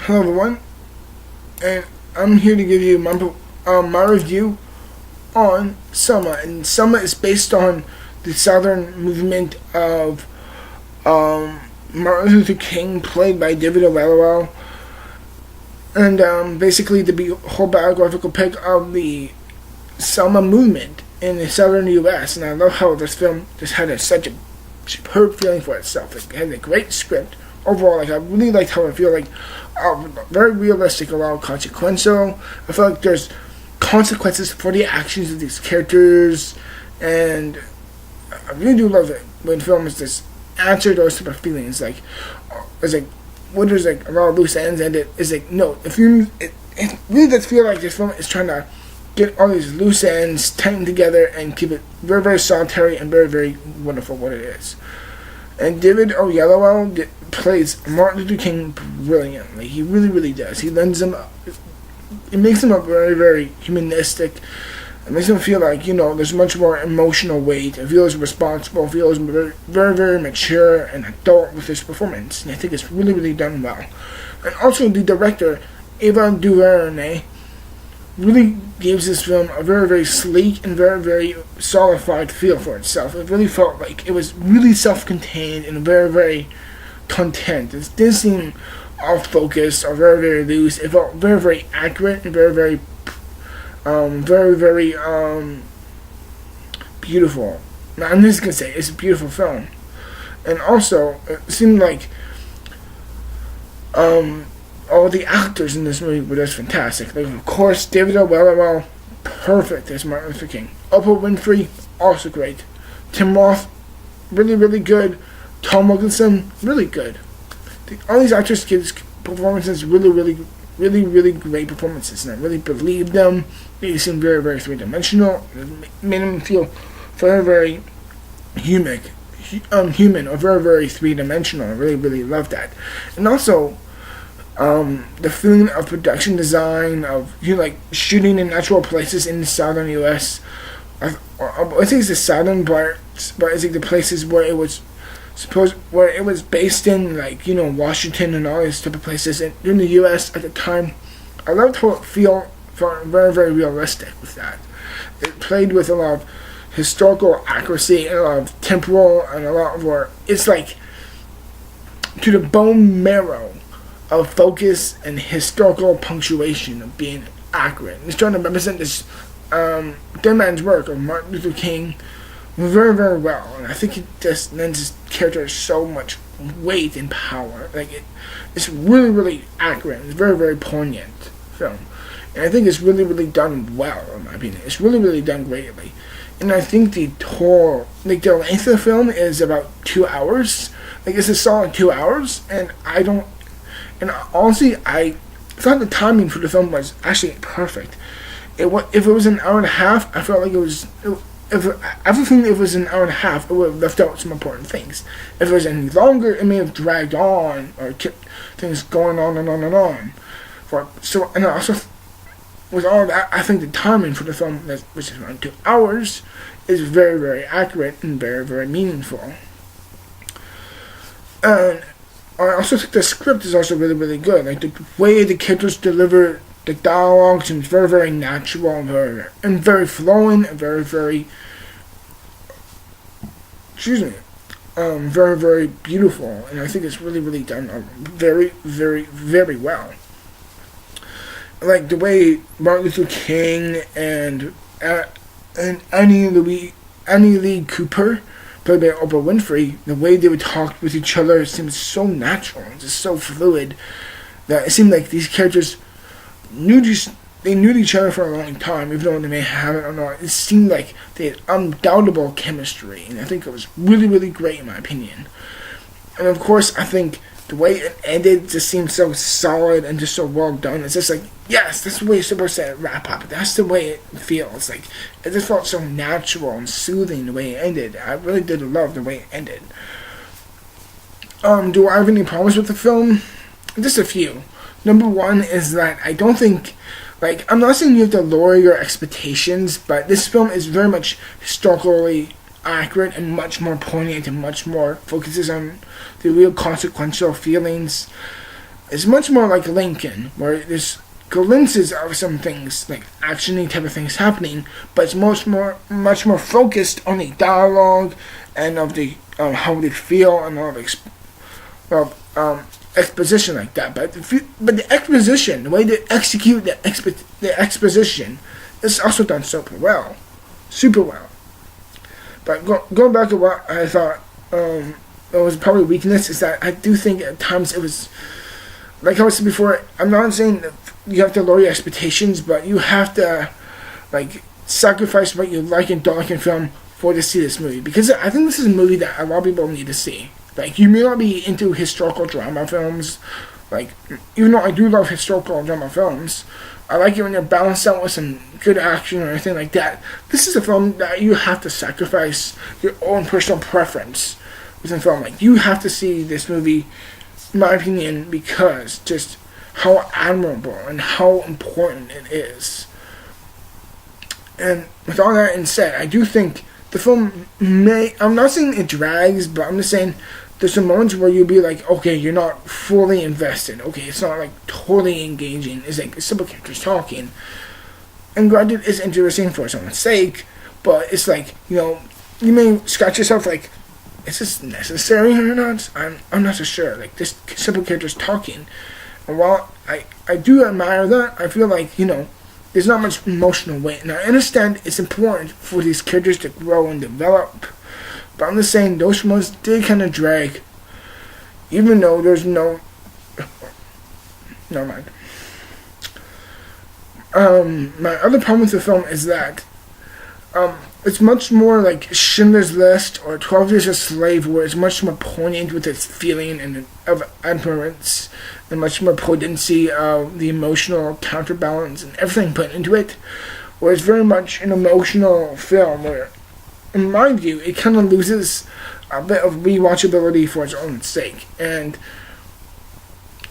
Hello everyone, and I'm here to give you my review on Selma. And Selma is based on the Southern movement of Martin Luther King, played by David Oyelowo, and basically the whole biographical pic of the Selma movement in the Southern U.S. And I love how this film just had such a superb feeling for itself. It had a great script. Overall, I really liked how I feel very realistic, a lot consequential. I feel like there's consequences for the actions of these characters, and I really do love it when film is just answer those type of feelings. When there's a lot of loose ends, and it really does feel like this film is trying to get all these loose ends tightened together and keep it very, very solitary and very, very wonderful what it is. And David Oyelowo plays Martin Luther King brilliantly. He really, really does. He lends him up. It makes him very, very humanistic. It makes him feel like, there's much more emotional weight. It feels responsible. It feels very, very, very mature and adult with his performance. And I think it's really, really done well. And also the director, Ava DuVernay, really gives this film a very, very sleek and very, very solidified feel for itself. It really felt like it was really self-contained and very, very content. It didn't seem off-focus or very, very loose. It felt very, very accurate and very, very, very, very beautiful. Now, I'm just gonna say it's a beautiful film, and also it seemed like all the actors in this movie were just fantastic. Like, of course, David Oyelowo, perfect as Martin Luther King. Oprah Winfrey, also great. Tim Roth, really, really good. Tom Wilkinson, really good. All these actors give performances really, really, really, really great performances, and I really believed them. They seemed very, very three-dimensional. It made them feel very, very human or very, very three-dimensional. I really, really loved that. And also, the feeling of production design, of shooting in natural places in the southern U.S. I think it's the southern parts, but it's like the places where it was based in, Washington and all these type of places in the U.S. at the time. I loved how it felt very, very realistic with that. It played with a lot of historical accuracy and a lot of temporal and a lot of where it's like to the bone marrow of focus and historical punctuation of being accurate. He's trying to represent this dead man's work of Martin Luther King very, very well, and I think it just lends his character so much weight and power. It's really, really accurate. It's very, very poignant film, and I think it's really, really done well. In my opinion, it's really, really done greatly. And I think the length of the film is about 2 hours. It's a solid 2 hours, and honestly, I thought the timing for the film was actually perfect. If it was an hour and a half, I felt like it was. If it was an hour and a half, it would have left out some important things. If it was any longer, it may have dragged on or kept things going on and on and on. And also, with all that, I think the timing for the film, which is around 2 hours, is very, very accurate and very, very meaningful. And I also think the script is also really, really good. The way the characters deliver the dialogue seems very, very natural and very flowing and very, very, very, very beautiful. And I think it's really, really done very, very, very well. The way Martin Luther King and Annie Lee Cooper, played by Oprah Winfrey, the way they would talk with each other seems so natural and just so fluid that it seemed like these characters knew each other for a long time, even though they may have it or not. It seemed like they had undoubtable chemistry, and I think it was really, really great in my opinion. And of course, I think the way it ended just seemed so solid and just so well done. It's just yes, that's the way it's supposed to wrap up. That's the way it feels. It just felt so natural and soothing the way it ended. I really did love the way it ended. Do I have any problems with the film? Just a few. Number one is that I don't think, I'm not saying you have to lower your expectations, but this film is very much historically accurate and much more poignant and much more focuses on the real consequential feelings It's much more like Lincoln, where there's glimpses of some things, like actiony type of things happening, but it's much more focused on the dialogue and of the how they feel and all of exposition like that. But the exposition, the way they execute the exposition, is also done super well. But going back to what I thought it was probably weakness, is that I do think at times it was, like I said before, I'm not saying that you have to lower your expectations, but you have to like sacrifice what you like and don't like in film to see this movie, because I think this is a movie that a lot of people need to see. Like, you may not be into historical drama films, like, even though I do love historical drama films, I like it when they're balanced out with some good action or anything like that. This is a film that you have to sacrifice your own personal preference within film. Like, you have to see this movie, in my opinion, because just how admirable and how important it is. And with all that in said, I do think the film I'm not saying it drags, but I'm just saying there's some moments where you'll be like, okay, you're not fully invested. Okay, it's not like totally engaging. It's like simple characters talking. And granted, it's interesting for its own sake, but it's like, you may scratch yourself like, is this necessary or not? I'm not so sure. Like, this simple characters talking. And while I do admire that, I feel like, there's not much emotional weight. And I understand it's important for these characters to grow and develop, but I'm just saying those moments did kind of drag, even though there's no... Never mind. My other problem with the film is that it's much more like Schindler's List or 12 Years a Slave, where it's much more poignant with its feeling and of admirance, and much more potency of the emotional counterbalance and everything put into it, where it's very much an emotional film where, in my view, it kind of loses a bit of rewatchability for its own sake. And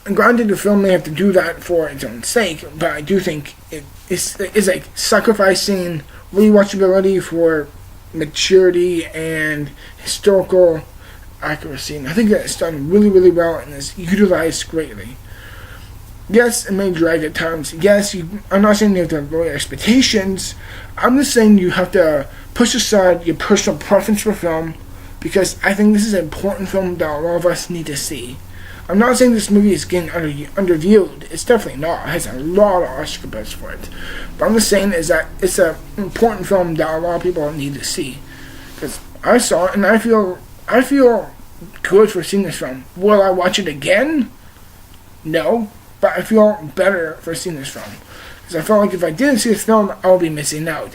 granted, the film may have to do that for its own sake, but I do think it's like sacrificing rewatchability for maturity and historical accuracy. And I think that it's done really, really well and is utilized greatly. Yes, it may drag at times. Yes, I'm not saying you have to lower your expectations. I'm just saying you have to push aside your personal preference for film, because I think this is an important film that a lot of us need to see. I'm not saying this movie is getting underviewed. It's definitely not. It has a lot of Oscar buzz for it. But I'm just saying is that it's an important film that a lot of people need to see. Because I saw it and I feel good for seeing this film. Will I watch it again? No. But I feel better for seeing this film. Because I felt like if I didn't see this film, I would be missing out.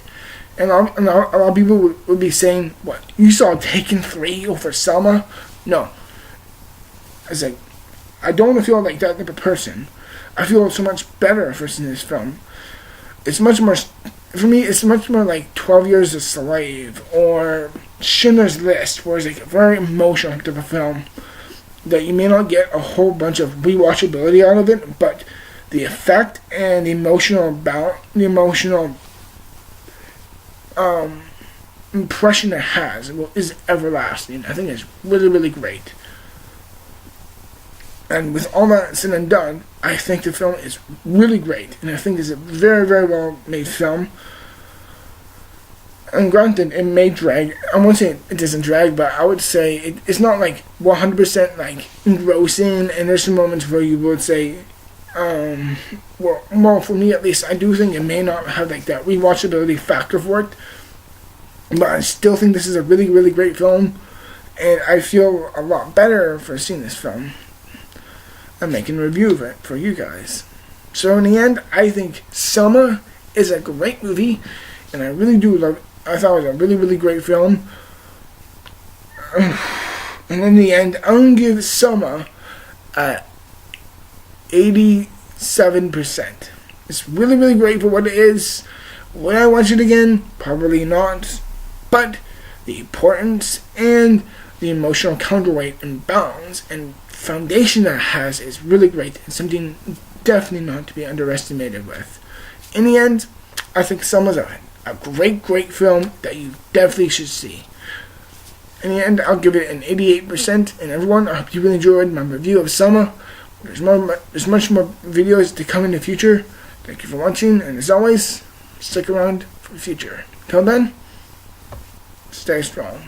And a lot of people would be saying, what, you saw Taken 3 over Selma? No. I was like, I don't want to feel like that type of person. I feel so much better for seeing this film. It's much more, for me, it's much more like 12 Years a Slave or Schindler's List, where it's like a very emotional type of film that you may not get a whole bunch of rewatchability out of it, but the effect and the emotional impression it has is everlasting. I think it's really, really great. And with all that said and done, I think the film is really great. And I think it's a very, very well made film. And granted, it may drag. I won't say it doesn't drag, but I would say it's not like 100% like engrossing. And there's some moments where you would say, well, for me at least, I do think it may not have like that rewatchability factor for it. But I still think this is a really, really great film. And I feel a lot better for seeing this film. I'm making a review of it for you guys. So in the end, I think Selma is a great movie, and I really do love it. I thought it was a really, really great film. And in the end, I'm going to give Selma 87%. It's really, really great for what it is. Would I watch it again? Probably not. But the importance and the emotional counterweight and balance and foundation that it has is really great and something definitely not to be underestimated with. In the end, I think Selma's a great, great film that you definitely should see. In the end, I'll give it an 88%. And everyone, I hope you really enjoyed my review of Selma. There's much more videos to come in the future. Thank you for watching, and as always, stick around for the future. Till then, stay strong.